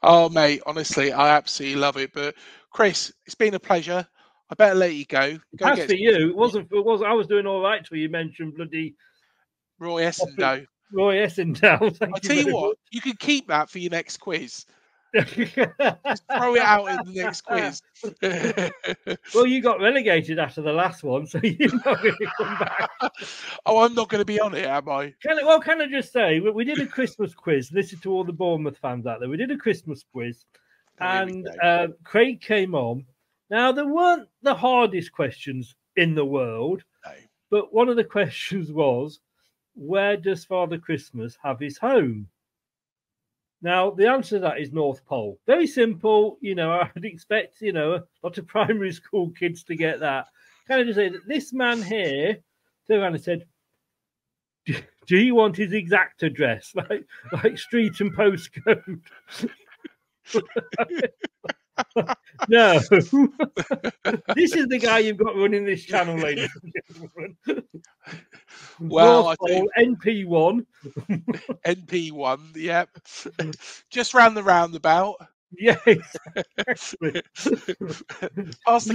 Oh, mate, honestly, I absolutely love it. But Chris, it's been a pleasure. I better let you go. As for you, it wasn't. I was doing all right till you mentioned bloody Roy Essendon. Roy Essendon. I tell you what, you can keep that for your next quiz. Just throw it out in the next quiz. Well, you got relegated after the last one, so you're not going to come back. Oh, I'm not going to be on it, am I? Can I just say, we did a Christmas quiz. Listen to all the Bournemouth fans out there. We did a Christmas quiz, and Craig came on. Now, there weren't the hardest questions in the world, but one of the questions was, where does Father Christmas have his home? Now, the answer to that is North Pole. Very simple. You know, I'd expect, you know, a lot of primary school kids to get that. Can I just say that this man here turned around and said, do you want his exact address? Like street and postcode? No. This is the guy you've got running this channel, ladies and gentlemen. Well, NP1. NP1, yep. Just round the roundabout. Yes. Past the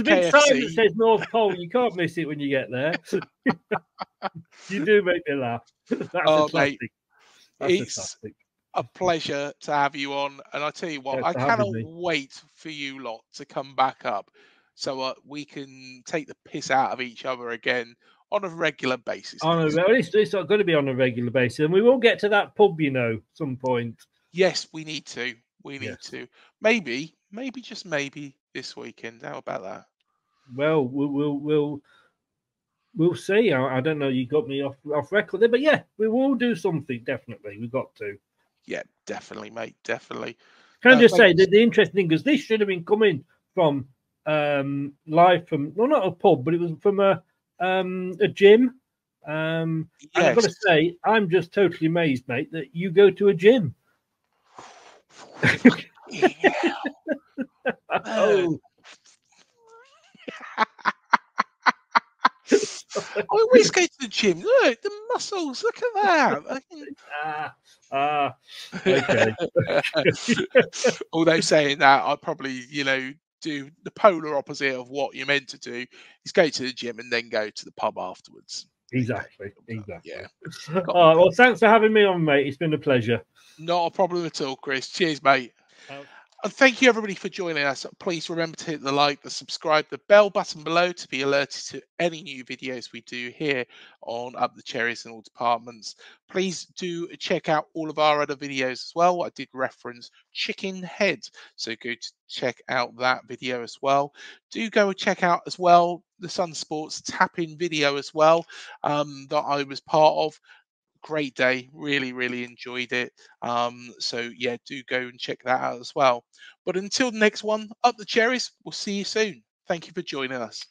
big KFC. sign that says North Pole. You can't miss it when you get there. You do make me laugh. That's a classic. Mate, That's a pleasure to have you on, and I tell you what, I cannot wait for you lot to come back up so we can take the piss out of each other again on a regular basis. It's not going to be on a regular basis, and we will get to that pub, you know, some point. Yes, we need to. We need to. Maybe, just maybe this weekend. How about that? Well, we'll see. I don't know. You got me off record there, but yeah, we will do something. Definitely, we've got to. Yeah, definitely, mate. Definitely. Can I just say that the interesting thing is this should have been coming from live from, well, not a pub, but it was from a gym. And I've got to say, I'm just totally amazed, mate, that you go to a gym. Oh. I always go to the gym. Look, the muscles. Look at that. Okay. Although saying that, I probably, do the polar opposite of what you're meant to do. Is go to the gym and then go to the pub afterwards. Exactly. Yeah. Well, thanks for having me on, mate. It's been a pleasure. Not a problem at all, Chris. Cheers, mate. And thank you, everybody, for joining us. Please remember to hit the like, the subscribe, the bell button below to be alerted to any new videos we do here on Up the Cherries in all departments. Please do check out all of our other videos as well. I did reference Chicken Head, so go to check out that video as well. Do go and check out as well the Sun Sports tap-in video as well that I was part of. Great day, really enjoyed it. So yeah, do go and check that out as well. But until the next one, Up the Cherries, we'll see you soon. Thank you for joining us.